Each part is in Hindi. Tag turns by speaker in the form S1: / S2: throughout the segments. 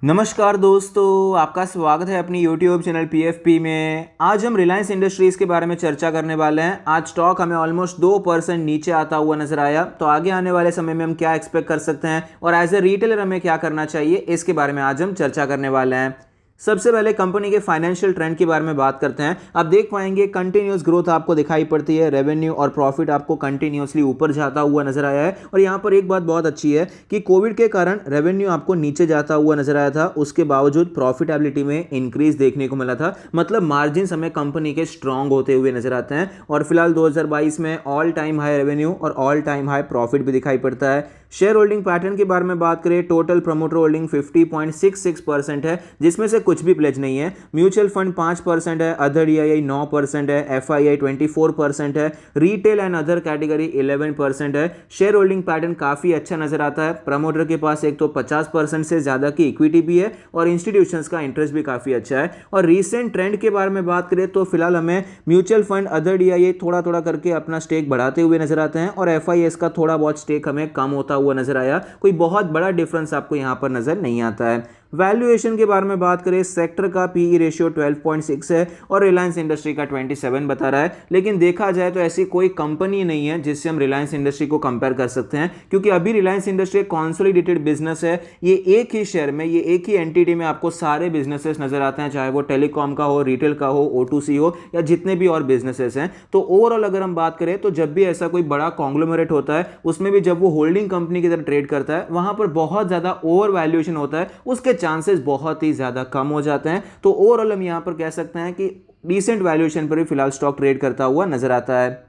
S1: नमस्कार दोस्तों, आपका स्वागत है अपनी YouTube चैनल PFP में। आज हम रिलायंस इंडस्ट्रीज़ के बारे में चर्चा करने वाले हैं। आज स्टॉक हमें ऑलमोस्ट 2% नीचे आता हुआ नजर आया, तो आगे आने वाले समय में हम क्या एक्सपेक्ट कर सकते हैं और एज ए रिटेलर हमें क्या करना चाहिए, इसके बारे में आज हम चर्चा करने वाले हैं। सबसे पहले कंपनी के फाइनेंशियल ट्रेंड के बारे में बात करते हैं। आप देख पाएंगे कंटिन्यूस ग्रोथ आपको दिखाई पड़ती है, रेवेन्यू और प्रॉफिट आपको कंटिन्यूसली ऊपर जाता हुआ नजर आया है। और यहाँ पर एक बात बहुत अच्छी है कि कोविड के कारण रेवेन्यू आपको नीचे जाता हुआ नजर आया था, उसके बावजूद प्रॉफिटेबिलिटी में इंक्रीज देखने को मिला था। मतलब मार्जिन हमें कंपनी के स्ट्रांग होते हुए नजर आते हैं। और फिलहाल 2022 में ऑल टाइम हाई रेवेन्यू और ऑल टाइम हाई प्रॉफिट भी दिखाई पड़ता है। शेयर होल्डिंग पैटर्न के बारे में बात करें, टोटल प्रमोटर होल्डिंग 50.66% है, जिसमें से कुछ भी प्लेज नहीं है। म्यूचुअल फंड 5% है, अदर DII 9% है, FII 24% है, रिटेल एंड अदर कैटेगरी 11% है। शेयर होल्डिंग पैटर्न काफी अच्छा नजर आता है। प्रमोटर के पास एक तो 50% से ज्यादा की इक्विटी भी है और इंस्टीट्यूशंस का इंटरेस्ट भी काफी अच्छा है। और रीसेंट ट्रेंड के बारे में बात करें तो फिलहाल हमें म्यूचुअल फंड, अदर DII थोड़ा थोड़ा करके अपना स्टेक बढ़ाते हुए नजर आते हैं और FIS का थोड़ा बहुत स्टेक हमें कम होता हुआ नजर आया। कोई बहुत बड़ा डिफरेंस आपको यहां पर नजर नहीं आता है। वैल्यूएशन के बारे में बात करें, सेक्टर का PE रेशियो 12.6 है और रिलायंस इंडस्ट्री का 27 बता रहा है। लेकिन देखा जाए तो ऐसी कोई कंपनी नहीं है जिससे हम रिलायंस इंडस्ट्री को कंपेयर कर सकते हैं, क्योंकि अभी रिलायंस इंडस्ट्री एक कॉन्सोलिडेटेड बिजनेस है। ये एक ही शेयर में, ये एक ही एंटिटी में आपको सारे बिजनेसेस नजर आते हैं, चाहे वो टेलीकॉम का हो, रिटेल का हो, O2C हो या जितने भी और बिजनेसेस हैं। तो ओवरऑल अगर हम बात करें तो जब भी ऐसा कोई बड़ा कॉन्ग्लोमरेट होता है, उसमें भी जब वो होल्डिंग कंपनी की तरह ट्रेड करता है, वहां पर बहुत ज्यादा ओवर वैल्यूएशन होता है, उसके चांसेस बहुत ही ज्यादा कम हो जाते हैं। तो ओवरऑल हम यहां पर कह सकते हैं कि डिसेंट वैल्यूएशन पर भी फिलहाल स्टॉक ट्रेड करता हुआ नजर आता है।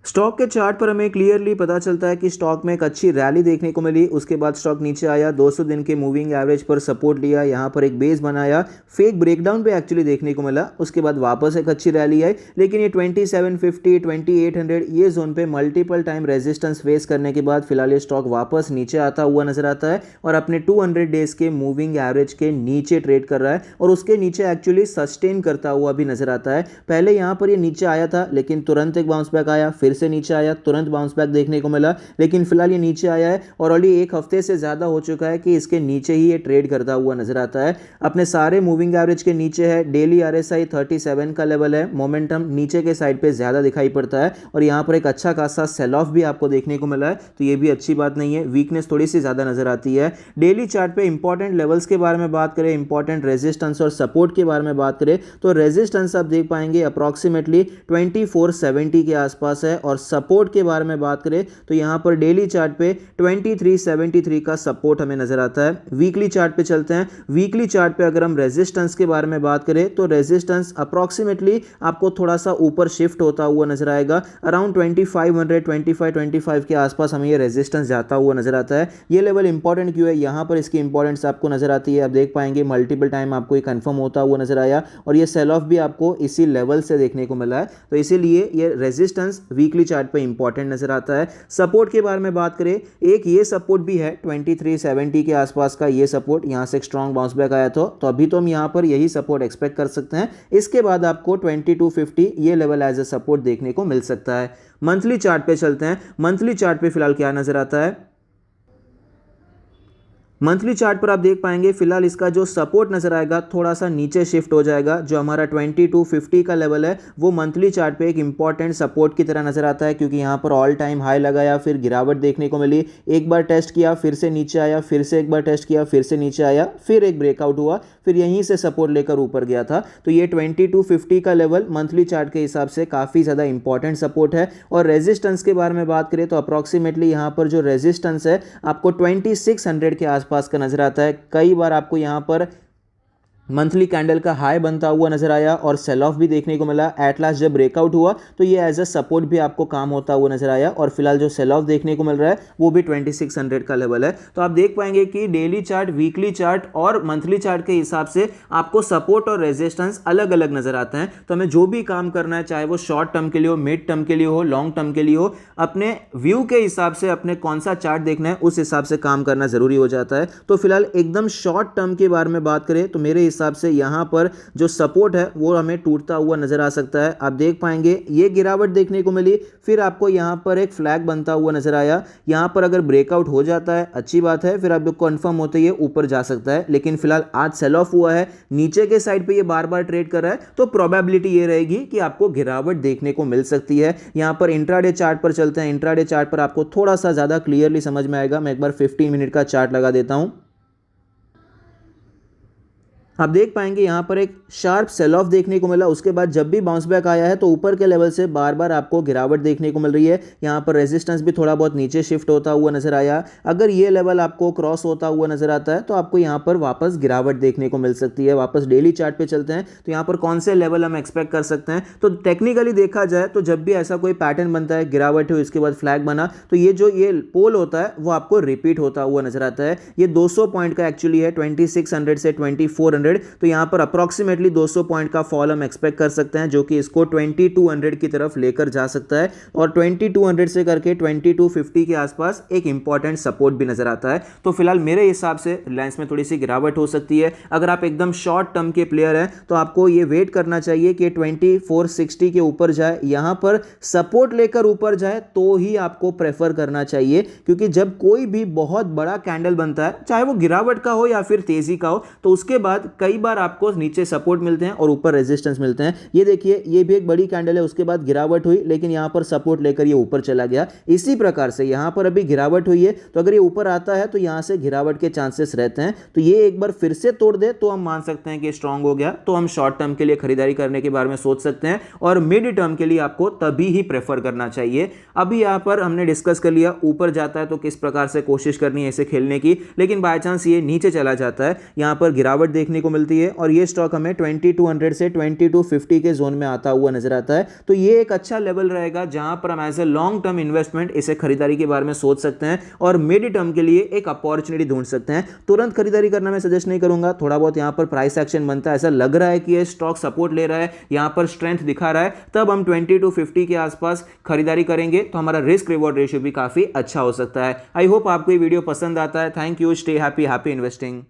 S1: स्टॉक के चार्ट पर हमें क्लियरली पता चलता है कि स्टॉक में एक अच्छी रैली देखने को मिली, उसके बाद स्टॉक नीचे आया, 200 दिन के मूविंग एवरेज पर सपोर्ट लिया, यहां पर एक बेस बनाया, फेक ब्रेकडाउन पे एक्चुअली देखने को मिला, उसके बाद वापस एक अच्छी रैली आई। लेकिन ये 2750 2800 ये जोन पे मल्टीपल टाइम रेजिस्टेंस फेस करने के बाद फिलहाल ये स्टॉक वापस नीचे आता हुआ नजर आता है और अपने 200 डेज के मूविंग एवरेज के नीचे ट्रेड कर रहा है और उसके नीचे एक्चुअली सस्टेन करता हुआ भी नजर आता है। पहले यहां पर ये नीचे आया था, लेकिन तुरंत एक बाउंस बैक आया, फिर से नीचे आया, तुरंत बाउंस बैक देखने को मिला, लेकिन फिलहाल ये नीचे आया है और ऑलरेडी एक हफ्ते से ज्यादा हो चुका है कि इसके नीचे ही ये ट्रेड करता हुआ नजर आता है। अपने सारे मूविंग एवरेज के नीचे है। डेली RSI 37 का लेवल है। मोमेंटम नीचे के साइड पे ज्यादा दिखाई पड़ता है और यहां पर एक अच्छा खासा सेल ऑफ भी आपको देखने को मिला है, तो ये भी अच्छी बात नहीं है। वीकनेस थोड़ी सी ज्यादा नजर आती है। डेली चार्ट पे इंपॉर्टेंट लेवल्स के बारे में बात करें, इंपॉर्टेंट रेजिस्टेंस और सपोर्ट के बारे में बात करें तो रेजिस्टेंस आप देख पाएंगे अप्रॉक्सीमेटली 2470 के आसपास है और सपोर्ट के बारे में बात करें तो यहां पर डेली चार्ट पे 2373 का सपोर्ट हमें नजर आता है। वीकली चार्ट पे चलते हैं। वीकली चार्ट पे अगर हम रेजिस्टेंस के बारे में बात करें तो रेजिस्टेंस अप्रॉक्सीमेटली आपको थोड़ा सा ऊपर शिफ्ट होता हुआ नजर आएगा। अराउंड 2500 के आसपास हमें ये रेजिस्टेंस जाता हुआ नजर आता है। ये लेवल इंपॉर्टेंट क्यों है, यहां पर इसकी इंपॉर्टेंस आपको नजर आती है। आप देख पाएंगे मल्टीपल टाइम आपको ये कंफर्म होता हुआ नजर आया और ये सेल ऑफ भी आपको इसी लेवल से देखने को मिला है, तो इसीलिए ये रेजिस्टेंस वीकली चार्ट पे इंपॉर्टेंट नजर आता है। सपोर्ट के बारे में बात करें, एक ये सपोर्ट भी है 2370 के आसपास का, ये सपोर्ट यहां से स्ट्रॉन्ग बाउंस बैक आया तो अभी तो हम यहां पर यही सपोर्ट एक्सपेक्ट कर सकते हैं। इसके बाद आपको 2250 ये लेवल एज ए सपोर्ट देखने को मिल सकता है। मंथली चार्ट पे चलते हैं। मंथली चार्ट पे फिलहाल क्या नजर आता है, मंथली चार्ट पर आप देख पाएंगे फिलहाल इसका जो सपोर्ट नजर आएगा थोड़ा सा नीचे शिफ्ट हो जाएगा। जो हमारा 2250 का लेवल है वो मंथली चार्ट पे एक इंपॉर्टेंट सपोर्ट की तरह नजर आता है, क्योंकि यहां पर ऑल टाइम हाई लगाया, फिर गिरावट देखने को मिली, एक बार टेस्ट किया, फिर से नीचे आया, फिर से एक बार टेस्ट किया, फिर से नीचे आया, फिर एक ब्रेकआउट हुआ, फिर यहीं से सपोर्ट लेकर ऊपर गया था। तो ये 2250 का लेवल मंथली चार्ट के हिसाब से काफी ज्यादा इंपॉर्टेंट सपोर्ट है। और रेजिस्टेंस के बारे में बात करें तो अप्रॉक्सीमेटली यहां पर जो रेजिस्टेंस है आपको 2600 के आसपास का नजर आता है। कई बार आपको यहां पर मंथली कैंडल का हाई बनता हुआ नजर आया और सेल ऑफ भी देखने को मिला। एट लास्ट जब ब्रेकआउट हुआ तो ये एज अ सपोर्ट भी आपको काम होता हुआ नजर आया और फिलहाल जो सेल ऑफ देखने को मिल रहा है वो भी 2600 का लेवल है। तो आप देख पाएंगे कि डेली चार्ट, वीकली चार्ट और मंथली चार्ट के हिसाब से आपको सपोर्ट और रेजिस्टेंस अलग अलग नजर आते हैं। तो हमें जो भी काम करना है, चाहे वो शॉर्ट टर्म के लिए हो, मिड टर्म के लिए हो, लॉन्ग टर्म के लिए हो, अपने व्यू के हिसाब से अपने कौन सा चार्ट देखना है उस हिसाब से काम करना जरूरी हो जाता है। तो फिलहाल एकदम शॉर्ट टर्म के बारे में बात करें तो मेरे हिसाब से यहाँ पर जो सपोर्ट है वो हमें टूटता हुआ नजर आ सकता है। आप देख पाएंगे ये गिरावट देखने को मिली, फिर आपको यहाँ पर एक फ्लैग बनता हुआ नजर आया। यहाँ पर अगर ब्रेकआउट हो जाता है अच्छी बात है, फिर आपको कंफर्म होते ही ऊपर जा सकता है। लेकिन फिलहाल आज सेल ऑफ हुआ है, नीचे के साइड पे ये बार बार ट्रेड कर रहा है, तो प्रोबेबिलिटी ये रहेगी कि आपको गिरावट देखने को मिल सकती है। यहाँ पर इंट्राडे चार्ट पर चलते हैं। इंट्राडे चार्ट पर आपको थोड़ा सा ज्यादा क्लियरली समझ में आएगा। मैं एक बार 15 मिनट का चार्ट लगा देता हूं। आप देख पाएंगे यहाँ पर एक शार्प सेल ऑफ देखने को मिला, उसके बाद जब भी बाउंस बैक आया है तो ऊपर के लेवल से बार बार आपको गिरावट देखने को मिल रही है। यहाँ पर रेजिस्टेंस भी थोड़ा बहुत नीचे शिफ्ट होता हुआ नजर आया। अगर ये लेवल आपको क्रॉस होता हुआ नजर आता है तो आपको यहाँ पर वापस गिरावट देखने को मिल सकती है। वापस डेली चार्ट पे चलते हैं तो यहाँ पर कौन से लेवल हम एक्सपेक्ट कर सकते हैं। तो टेक्निकली देखा जाए तो जब भी ऐसा कोई पैटर्न बनता है, गिरावट हुई इसके बाद फ्लैग बना, तो ये जो ये पोल होता है वो आपको रिपीट होता हुआ नजर आता है। ये 200 पॉइंट का एक्चुअली है, 2600 से 2400। तो यहाँ पर अप्रॉक्सीमेटली 200 पॉइंट का फॉल हम एक्सपेक्ट कर सकते हैं, जो कि इसको 2200 की तरफ लेकर जा सकता है। और 2200 से करके 2250 के आसपास एक इंपॉर्टेंट सपोर्ट भी नजर आता है। तो फिलहाल मेरे हिसाब से रिलायंस में थोड़ी सी गिरावट हो सकती है। अगर आप एकदम शॉर्ट टर्म के प्लेयर हैं तो आपको ये वेट करना चाहिए कि 2460 के ऊपर जाए, यहां पर सपोर्ट लेकर ऊपर जाए तो ही आपको प्रेफर करना चाहिए। क्योंकि जब कोई भी बहुत बड़ा कैंडल बनता है, चाहे वो गिरावट का हो या फिर तेजी का हो, तो उसके बाद कई बार आपको नीचे सपोर्ट मिलते हैं और ऊपर रेजिस्टेंस मिलते हैं। ये देखिए, ये भी एक बड़ी कैंडल है, उसके बाद गिरावट हुई लेकिन यहां पर सपोर्ट लेकर ये ऊपर चला गया। इसी प्रकार से यहां पर अभी गिरावट हुई है, तो अगर ये ऊपर आता है तो यहां से गिरावट के चांसेस रहते हैं। तो ये एक बार फिर से तोड़ दे तो हम मान सकते हैं कि स्ट्रांग हो गया, तो हम शॉर्ट टर्म के लिए खरीदारी करने के बारे में सोच सकते हैं। और मिड टर्म के लिए आपको तभी ही प्रेफर करना चाहिए। अभी यहां पर हमने डिस्कस कर लिया ऊपर जाता है तो किस प्रकार से कोशिश करनी है इसे खेलने की, लेकिन बाय चांस ये नीचे चला जाता है, यहां पर गिरावट देखने को मिलती है और ये स्टॉक हमें 2200 से 2250 के जोन में आता हुआ नजर आता है। तो ये एक अच्छा लेवल रहेगा जहां पर हम as a long term investment इसे खरीदारी के बारे में सोच सकते हैं और मिड टर्म के लिए एक अपॉर्चुनिटी ढूंढ सकते हैं। तुरंत खरीदारी करना मैं सजेस्ट नहीं करूंगा। थोड़ा बहुत यहां पर प्राइस एक्शन बनता है, ऐसा लग रहा है कि ये स्टॉक सपोर्ट ले रहा है, यहां पर स्ट्रेंथ दिखा रहा है, तब हम 2250 के आसपास खरीदारी करेंगे तो हमारा रिस्क रिवॉर्ड रेशियो भी काफी अच्छा हो सकता है। आई होप आपको ये वीडियो पसंद आता है। Thank you, stay happy, happy investing.